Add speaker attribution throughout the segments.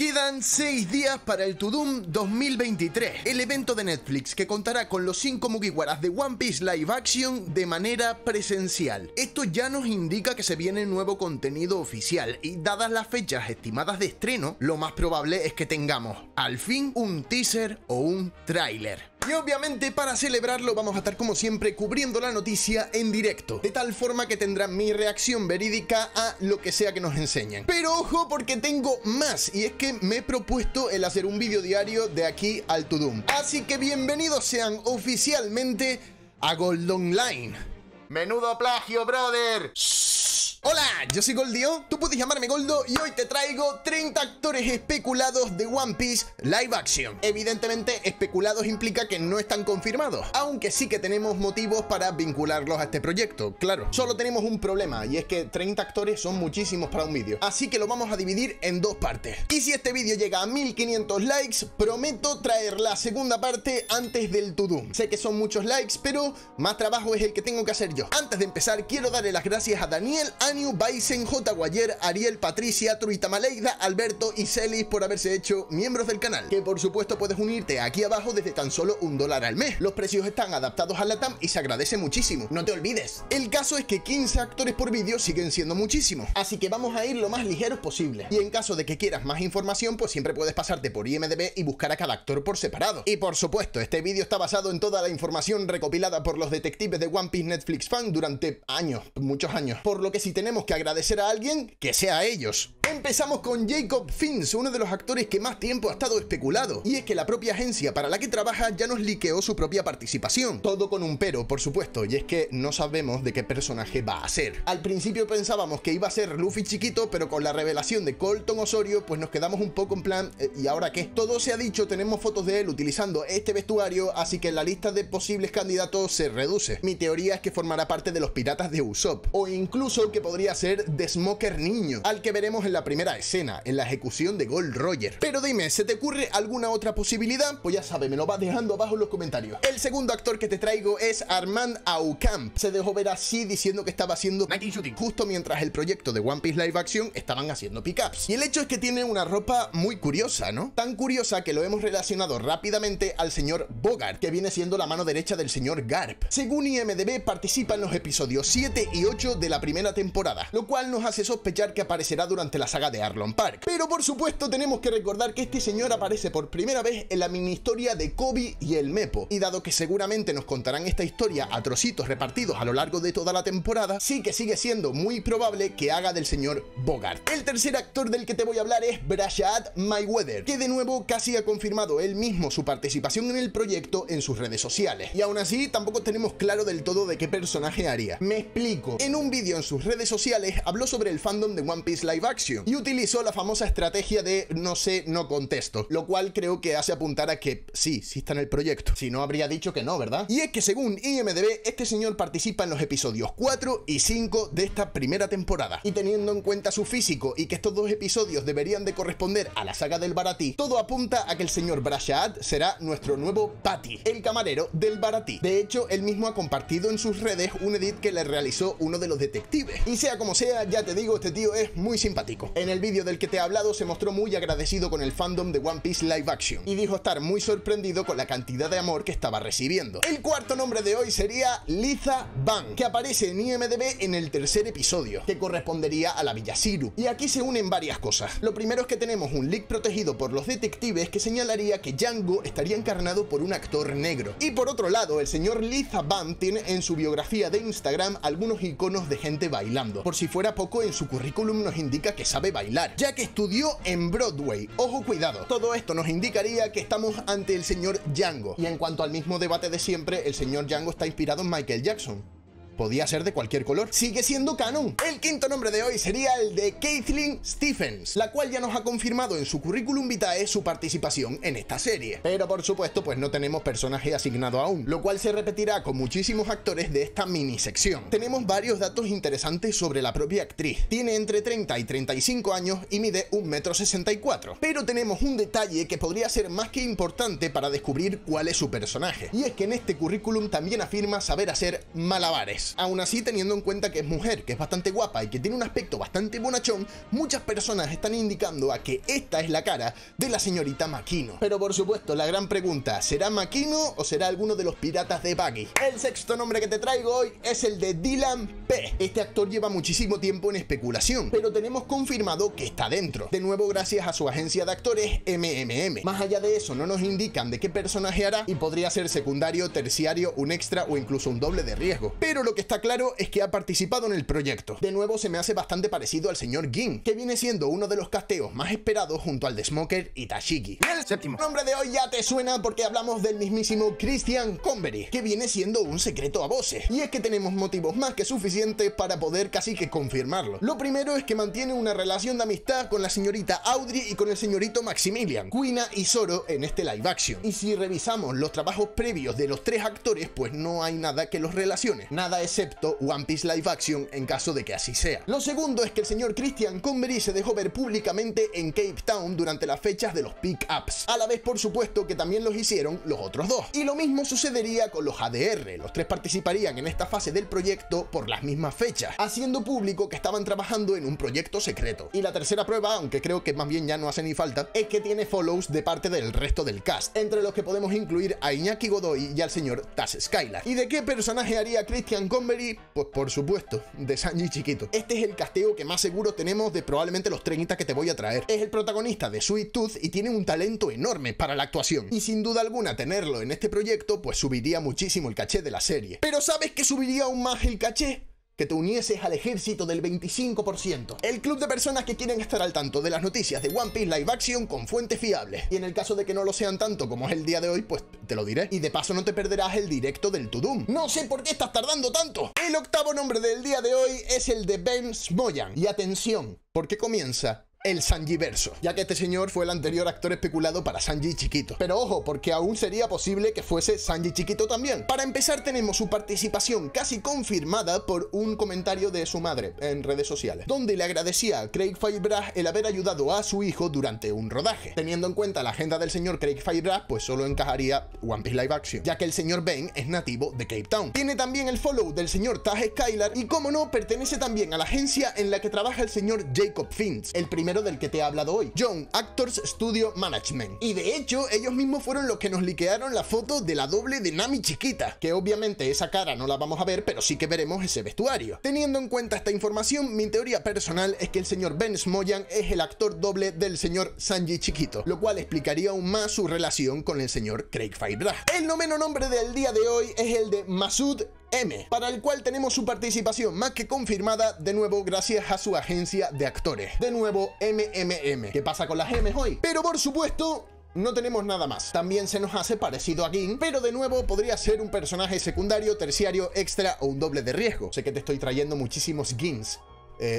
Speaker 1: Quedan 6 días para el Tudum 2023, el evento de Netflix que contará con los 5 Mugiwaras de One Piece Live Action de manera presencial. Esto ya nos indica que se viene nuevo contenido oficial y dadas las fechas estimadas de estreno, lo más probable es que tengamos al fin un teaser o un tráiler. Y obviamente para celebrarlo vamos a estar como siempre cubriendo la noticia en directo, de tal forma que tendrán mi reacción verídica a lo que sea que nos enseñen. Pero ojo, porque tengo más, y es que me he propuesto el hacer un vídeo diario de aquí al Tudum. Así que bienvenidos sean oficialmente a Gold Online. ¡Menudo plagio, brother! Hola, yo soy Goldio, tú puedes llamarme Goldo y hoy te traigo 30 actores especulados de One Piece Live Action. Evidentemente, especulados implica que no están confirmados, aunque sí que tenemos motivos para vincularlos a este proyecto, claro. Solo tenemos un problema y es que 30 actores son muchísimos para un vídeo, así que lo vamos a dividir en dos partes. Y si este vídeo llega a 1500 likes, prometo traer la segunda parte antes del Tudum. Sé que son muchos likes, pero más trabajo es el que tengo que hacer yo. Antes de empezar, quiero darle las gracias a Daniel, Aniu, Bison, J. Guayer, Ariel, Patricia, Truita Maleida, Alberto y Celis por haberse hecho miembros del canal, que por supuesto puedes unirte aquí abajo desde tan solo $1 al mes. Los precios están adaptados a LATAM y se agradece muchísimo, no te olvides. El caso es que 15 actores por vídeo siguen siendo muchísimos, así que vamos a ir lo más ligeros posible. Y en caso de que quieras más información, pues siempre puedes pasarte por IMDb y buscar a cada actor por separado. Y por supuesto, este vídeo está basado en toda la información recopilada por los detectives de One Piece Netflix Fan durante años, muchos años, por lo que si tenemos que agradecer a alguien, que sea a ellos. Empezamos con Jacob Finns, uno de los actores que más tiempo ha estado especulado, y es que la propia agencia para la que trabaja ya nos liqueó su propia participación, todo con un pero, por supuesto, y es que no sabemos de qué personaje va a ser. Al principio pensábamos que iba a ser Luffy chiquito, pero con la revelación de Colton Osorio, pues nos quedamos un poco en plan, ¿y ahora qué? Todo se ha dicho, tenemos fotos de él utilizando este vestuario, así que la lista de posibles candidatos se reduce. Mi teoría es que formará parte de los piratas de Usopp, o incluso que podría ser de Smoker niño, al que veremos en la primera escena, en la ejecución de Gold Roger. Pero dime, ¿se te ocurre alguna otra posibilidad? Pues ya sabes, me lo vas dejando abajo en los comentarios. El segundo actor que te traigo es Armand Aucamp. Se dejó ver así diciendo que estaba haciendo night shooting justo mientras el proyecto de One Piece Live Action estaban haciendo pickups. Y el hecho es que tiene una ropa muy curiosa, ¿no? Tan curiosa que lo hemos relacionado rápidamente al señor Bogart, que viene siendo la mano derecha del señor Garp. Según IMDb, participa en los episodios 7 y 8 de la primera temporada, lo cual nos hace sospechar que aparecerá durante la saga de Arlong Park. Pero por supuesto tenemos que recordar que este señor aparece por primera vez en la mini historia de Koby y el Mepo, y dado que seguramente nos contarán esta historia a trocitos repartidos a lo largo de toda la temporada, sí que sigue siendo muy probable que haga del señor Bogart. El tercer actor del que te voy a hablar es Brashad Mayweather, que de nuevo casi ha confirmado él mismo su participación en el proyecto en sus redes sociales, y aún así tampoco tenemos claro del todo de qué personaje haría. Me explico. En un vídeo en sus redes sociales habló sobre el fandom de One Piece Live Action y utilizó la famosa estrategia de no sé, no contesto, lo cual creo que hace apuntar a que sí está en el proyecto, si no habría dicho que no, ¿verdad? Y es que según IMDb, este señor participa en los episodios 4 y 5 de esta primera temporada, y teniendo en cuenta su físico y que estos dos episodios deberían de corresponder a la saga del Baratie, todo apunta a que el señor Brashad será nuestro nuevo Patty, el camarero del Baratie. De hecho, él mismo ha compartido en sus redes un edit que le realizó uno de los detectives, y sea como sea, ya te digo, este tío es muy simpático. En el vídeo del que te he hablado se mostró muy agradecido con el fandom de One Piece Live Action y dijo estar muy sorprendido con la cantidad de amor que estaba recibiendo. El cuarto nombre de hoy sería Liza Van, que aparece en IMDb en el tercer episodio, que correspondería a la Villa Siru. Y aquí se unen varias cosas. Lo primero es que tenemos un leak protegido por los detectives que señalaría que Django estaría encarnado por un actor negro. Y por otro lado, el señor Liza Van tiene en su biografía de Instagram algunos iconos de gente bailando. Por si fuera poco, en su currículum nos indica que sabe bailar, ya que estudió en Broadway. Ojo, cuidado. Todo esto nos indicaría que estamos ante el señor Django. Y en cuanto al mismo debate de siempre, el señor Django está inspirado en Michael Jackson. Podía ser de cualquier color. Sigue siendo canon. El quinto nombre de hoy sería el de Caitlin Stephens, la cual ya nos ha confirmado en su currículum vitae su participación en esta serie. Pero por supuesto, pues no tenemos personaje asignado aún, lo cual se repetirá con muchísimos actores de esta mini sección. Tenemos varios datos interesantes sobre la propia actriz. Tiene entre 30 y 35 años y mide 1,64 m. Pero tenemos un detalle que podría ser más que importante para descubrir cuál es su personaje. Y es que en este currículum también afirma saber hacer malabares. más. Aún así, teniendo en cuenta que es mujer, que es bastante guapa y que tiene un aspecto bastante bonachón, muchas personas están indicando a que esta es la cara de la señorita Makino. Pero por supuesto, la gran pregunta, ¿será Makino o será alguno de los piratas de Buggy? El sexto nombre que te traigo hoy es el de Dylan P. Este actor lleva muchísimo tiempo en especulación, pero tenemos confirmado que está dentro. De nuevo, gracias a su agencia de actores MMM. Más allá de eso, no nos indican de qué personaje hará y podría ser secundario, terciario, un extra o incluso un doble de riesgo. Pero lo que está claro es que ha participado en el proyecto. De nuevo, se me hace bastante parecido al señor Gin, que viene siendo uno de los casteos más esperados junto al de Smoker y Tashiki. Y el séptimo nombre de hoy ya te suena porque hablamos del mismísimo Christian Convery, que viene siendo un secreto a voces. Y es que tenemos motivos más que suficientes para poder casi que confirmarlo. Lo primero es que mantiene una relación de amistad con la señorita Audrey y con el señorito Maximilian, Kuina y Zoro en este live action. Y si revisamos los trabajos previos de los tres actores, pues no hay nada que los relacione. Nada excepto One Piece live action en caso de que así sea. Lo segundo es que el señor Christian Convery se dejó ver públicamente en Cape Town durante las fechas de los pick-ups. A la vez, por supuesto, que también los hicieron los otros dos. Y lo mismo sucedería con los ADR. Los tres participarían en esta fase del proyecto por las mismas fechas, haciendo público que estaban trabajando en un proyecto secreto. Y la tercera prueba, aunque creo que más bien ya no hace ni falta, es que tiene follows de parte del resto del cast, entre los que podemos incluir a Iñaki Godoy y al señor Taz Skylar. ¿Y de qué personaje haría Christian Convery? Pues por supuesto, de Sanji chiquito. Este es el casteo que más seguro tenemos de probablemente los 30 que te voy a traer. Es el protagonista de Sweet Tooth y tiene un talento enorme para la actuación. Y sin duda alguna tenerlo en este proyecto pues subiría muchísimo el caché de la serie. Pero ¿sabes qué subiría aún más el caché? Que te unieses al ejército del 25%. El club de personas que quieren estar al tanto de las noticias de One Piece Live Action con fuentes fiables. Y en el caso de que no lo sean tanto como es el día de hoy, pues te lo diré. Y de paso no te perderás el directo del Tudum. No sé por qué estás tardando tanto. El octavo nombre del día de hoy es el de Ben Smoyan. Y atención, porque comienza el Sanjiverso, ya que este señor fue el anterior actor especulado para Sanji chiquito. Pero ojo, porque aún sería posible que fuese Sanji chiquito también. Para empezar, tenemos su participación casi confirmada por un comentario de su madre en redes sociales, donde le agradecía a Craig Fairbrass el haber ayudado a su hijo durante un rodaje. Teniendo en cuenta la agenda del señor Craig Fairbrass, pues solo encajaría One Piece Live Action, ya que el señor Ben es nativo de Cape Town. Tiene también el follow del señor Taz Skylar y, como no, pertenece también a la agencia en la que trabaja el señor Jacob Finch, el primero del que te he hablado hoy, Young Actors Studio Management. Y de hecho, ellos mismos fueron los que nos liquearon la foto de la doble de Nami chiquita, que obviamente esa cara no la vamos a ver, pero sí que veremos ese vestuario. Teniendo en cuenta esta información, mi teoría personal es que el señor Ben Smoyan es el actor doble del señor Sanji chiquito, lo cual explicaría aún más su relación con el señor Craig Fairbrass. El noveno nombre del día de hoy es el de Masood M, para el cual tenemos su participación más que confirmada, de nuevo gracias a su agencia de actores. De nuevo, MMM. ¿Qué pasa con las M hoy? Pero por supuesto, no tenemos nada más. También se nos hace parecido a Gin, pero de nuevo podría ser un personaje secundario, terciario, extra o un doble de riesgo. Sé que te estoy trayendo muchísimos Gins.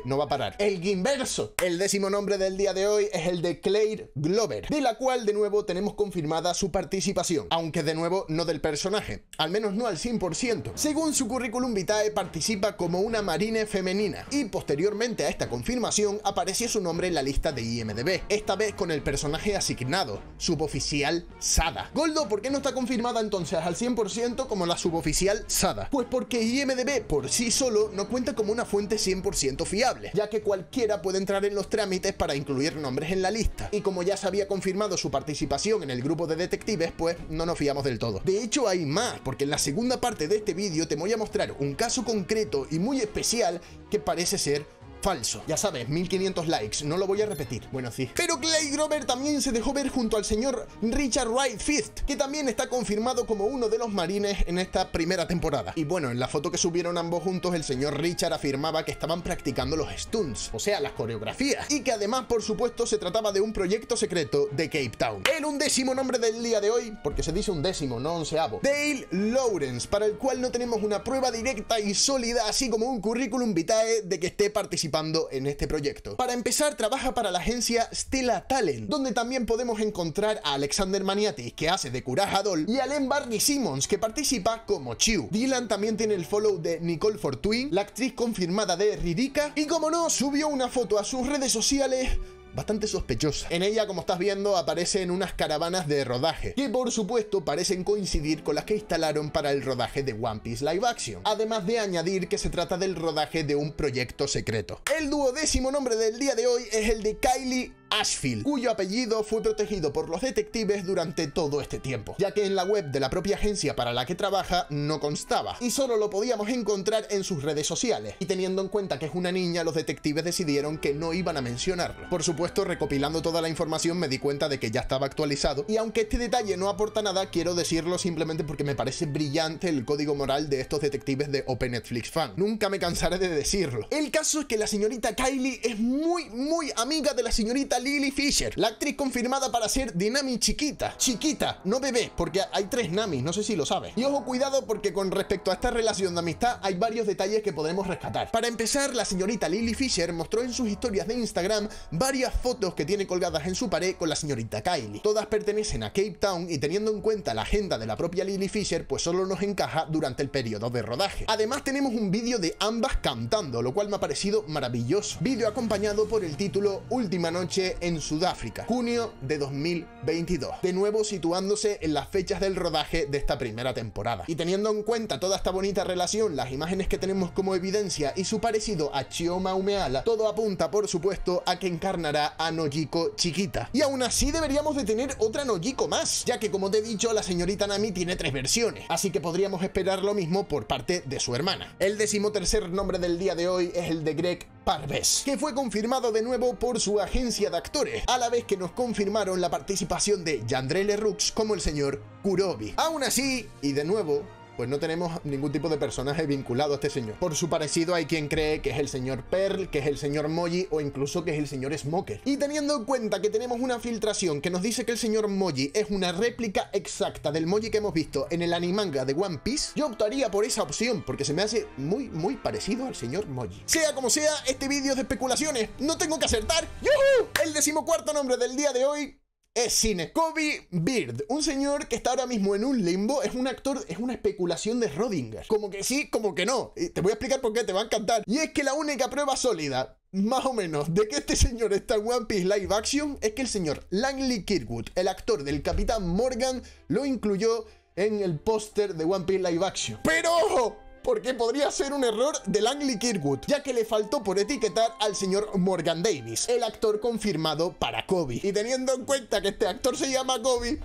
Speaker 1: No va a parar. El Ginverso. El décimo nombre del día de hoy es el de Claire Glover, de la cual de nuevo tenemos confirmada su participación, aunque de nuevo no del personaje, al menos no al 100%. Según su currículum vitae, participa como una marine femenina y posteriormente a esta confirmación apareció su nombre en la lista de IMDb, esta vez con el personaje asignado, suboficial Sada. Goldo, ¿por qué no está confirmada entonces al 100% como la suboficial Sada? Pues porque IMDb por sí solo no cuenta como una fuente 100% fiable, ya que cualquiera puede entrar en los trámites para incluir nombres en la lista, y como ya se había confirmado su participación en el grupo de detectives, pues no nos fiamos del todo. De hecho hay más, porque en la segunda parte de este vídeo te voy a mostrar un caso concreto y muy especial que parece ser falso. Ya sabes, 1500 likes, no lo voy a repetir. Bueno, sí. Pero Clay Grover también se dejó ver junto al señor Richard Wright Fist, que también está confirmado como uno de los marines en esta primera temporada. Y bueno, en la foto que subieron ambos juntos, el señor Richard afirmaba que estaban practicando los stunts, o sea, las coreografías, y que además, por supuesto, se trataba de un proyecto secreto de Cape Town. El undécimo nombre del día de hoy, porque se dice undécimo, no onceavo, Dale Lawrence, para el cual no tenemos una prueba directa y sólida, así como un currículum vitae de que esté participando en este proyecto. Para empezar, trabaja para la agencia Stella Talent, donde también podemos encontrar a Alexander Maniatis, que hace de Courage Doll, y a Len Barney Simmons, que participa como Chiu. Dylan también tiene el follow de Nicole Fortuyn, la actriz confirmada de Ridika, y como no, subió una foto a sus redes sociales bastante sospechosa. En ella, como estás viendo, aparecen unas caravanas de rodaje, que por supuesto parecen coincidir con las que instalaron para el rodaje de One Piece Live Action, además de añadir que se trata del rodaje de un proyecto secreto. El 12º nombre del día de hoy es el de Kylie Ashfield, cuyo apellido fue protegido por los detectives durante todo este tiempo, ya que en la web de la propia agencia para la que trabaja no constaba, y solo lo podíamos encontrar en sus redes sociales, y teniendo en cuenta que es una niña, los detectives decidieron que no iban a mencionarlo. Por supuesto, recopilando toda la información me di cuenta de que ya estaba actualizado, y aunque este detalle no aporta nada, quiero decirlo simplemente porque me parece brillante el código moral de estos detectives de Open Netflix Fan. Nunca me cansaré de decirlo. El caso es que la señorita Kylie es muy amiga de la señorita Lily Fisher, la actriz confirmada para ser de Nami chiquita. Chiquita, no bebé, porque hay 3 Namis, no sé si lo sabes. Y ojo, cuidado, porque con respecto a esta relación de amistad hay varios detalles que podemos rescatar. Para empezar, la señorita Lily Fisher mostró en sus historias de Instagram varias fotos que tiene colgadas en su pared con la señorita Kylie. Todas pertenecen a Cape Town y teniendo en cuenta la agenda de la propia Lily Fisher, pues solo nos encaja durante el periodo de rodaje. Además tenemos un vídeo de ambas cantando, lo cual me ha parecido maravilloso. Vídeo acompañado por el título Última noche en Sudáfrica, junio de 2022. De nuevo situándose en las fechas del rodaje de esta primera temporada. Y teniendo en cuenta toda esta bonita relación, las imágenes que tenemos como evidencia y su parecido a Chioma Umeala, todo apunta por supuesto a que encarnará a Nojiko chiquita. Y aún así deberíamos de tener otra Nojiko más, ya que como te he dicho, la señorita Nami tiene 3 versiones, así que podríamos esperar lo mismo por parte de su hermana. El 13º nombre del día de hoy es el de Greg Parves, que fue confirmado de nuevo por su agencia de actores, a la vez que nos confirmaron la participación de Yandre Leroux como el señor Kurobi. Aún así, y de nuevo, pues no tenemos ningún tipo de personaje vinculado a este señor. Por su parecido hay quien cree que es el señor Pearl, que es el señor Moji o incluso que es el señor Smoker. Y teniendo en cuenta que tenemos una filtración que nos dice que el señor Moji es una réplica exacta del Moji que hemos visto en el animanga de One Piece, yo optaría por esa opción porque se me hace muy parecido al señor Moji. Sea como sea, este vídeo es de especulaciones, no tengo que acertar. ¡Yuhu! El 14º nombre del día de hoy es cine. Kobe Beard, un señor que está ahora mismo en un limbo, es un actor, es una especulación de Schrödinger. Como que sí, como que no. Y te voy a explicar por qué, te va a encantar. Y es que la única prueba sólida, más o menos, de que este señor está en One Piece Live Action es que el señor Langley Kirkwood, el actor del Capitán Morgan, lo incluyó en el póster de One Piece Live Action. ¡Pero ojo! Porque podría ser un error de Langley Kirkwood, ya que le faltó por etiquetar al señor Morgan Davis, el actor confirmado para Kobe. Y teniendo en cuenta que este actor se llama Kobe,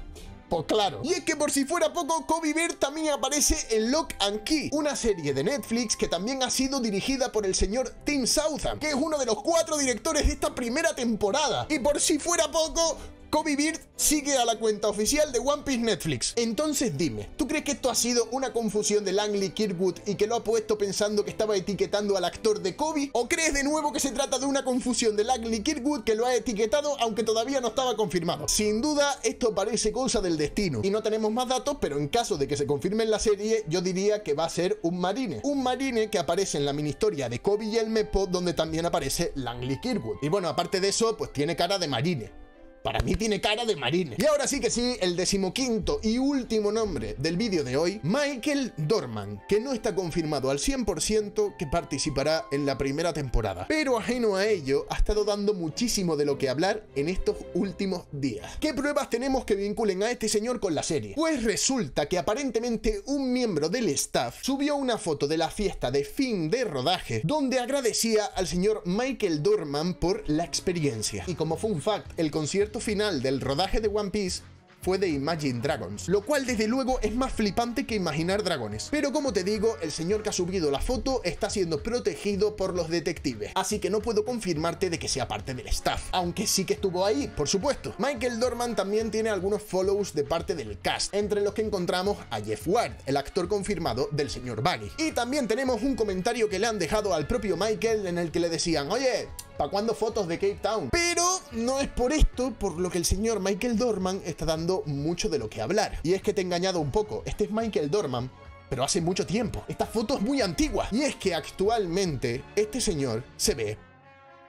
Speaker 1: pues claro. Y es que por si fuera poco, Kobe Beard también aparece en Lock and Key, una serie de Netflix que también ha sido dirigida por el señor Tim Southam, que es uno de los 4 directores de esta primera temporada. Y por si fuera poco, Kobe Beard sigue a la cuenta oficial de One Piece Netflix. Entonces dime, ¿tú crees que esto ha sido una confusión de Langley Kirkwood y que lo ha puesto pensando que estaba etiquetando al actor de Kobe? ¿O crees de nuevo que se trata de una confusión de Langley Kirkwood que lo ha etiquetado aunque todavía no estaba confirmado? Sin duda, esto parece cosa del destino. Y no tenemos más datos, pero en caso de que se confirme en la serie, yo diría que va a ser un marine. Un marine que aparece en la mini historia de Kobe y el Meppo, donde también aparece Langley Kirkwood. Y bueno, aparte de eso, pues tiene cara de marine. Para mí tiene cara de marine. Y ahora sí que sí, el 15º y último nombre del vídeo de hoy, Michael Dorman, que no está confirmado al 100% que participará en la primera temporada. Pero ajeno a ello, ha estado dando muchísimo de lo que hablar en estos últimos días. ¿Qué pruebas tenemos que vinculen a este señor con la serie? Pues resulta que aparentemente un miembro del staff subió una foto de la fiesta de fin de rodaje donde agradecía al señor Michael Dorman por la experiencia. Y como fun fact, el concierto final del rodaje de One Piece fue de Imagine Dragons, lo cual desde luego es más flipante que imaginar dragones. Pero como te digo, el señor que ha subido la foto está siendo protegido por los detectives, así que no puedo confirmarte de que sea parte del staff, aunque sí que estuvo ahí, por supuesto. Michael Dorman también tiene algunos follows de parte del cast, entre los que encontramos a Jeff Ward, el actor confirmado del señor Buggy. Y también tenemos un comentario que le han dejado al propio Michael en el que le decían: oye, ¿para cuándo fotos de Cape Town? Pero no es por esto por lo que el señor Michael Dorman está dando mucho de lo que hablar. Y es que te he engañado un poco. Este es Michael Dorman, pero hace mucho tiempo. Esta foto es muy antigua. Y es que actualmente este señor se ve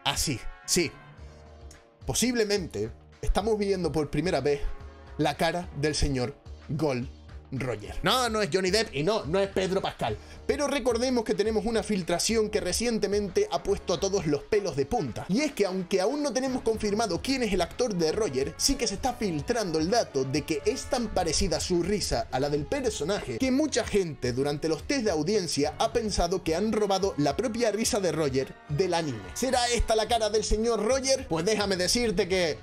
Speaker 1: así. Sí. Posiblemente estamos viendo por primera vez la cara del señor Gold Roger. No, no es Johnny Depp y no es Pedro Pascal. Pero recordemos que tenemos una filtración que recientemente ha puesto a todos los pelos de punta. Y es que aunque aún no tenemos confirmado quién es el actor de Roger, sí que se está filtrando el dato de que es tan parecida su risa a la del personaje que mucha gente durante los test de audiencia ha pensado que han robado la propia risa de Roger del anime. ¿Será esta la cara del señor Roger? Pues déjame decirte que...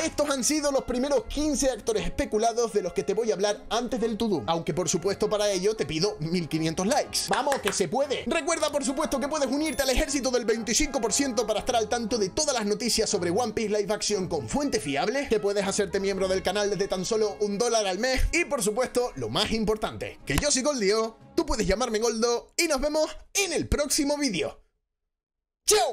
Speaker 1: Estos han sido los primeros 15 actores especulados de los que te voy a hablar antes del To Doom. Aunque por supuesto para ello te pido 1500 likes. ¡Vamos, que se puede! Recuerda por supuesto que puedes unirte al ejército del 25% para estar al tanto de todas las noticias sobre One Piece Live Action con fuente fiable, que puedes hacerte miembro del canal desde tan solo $1 al mes y por supuesto, lo más importante, que yo soy Goldio, tú puedes llamarme Goldo y nos vemos en el próximo vídeo. ¡Chao!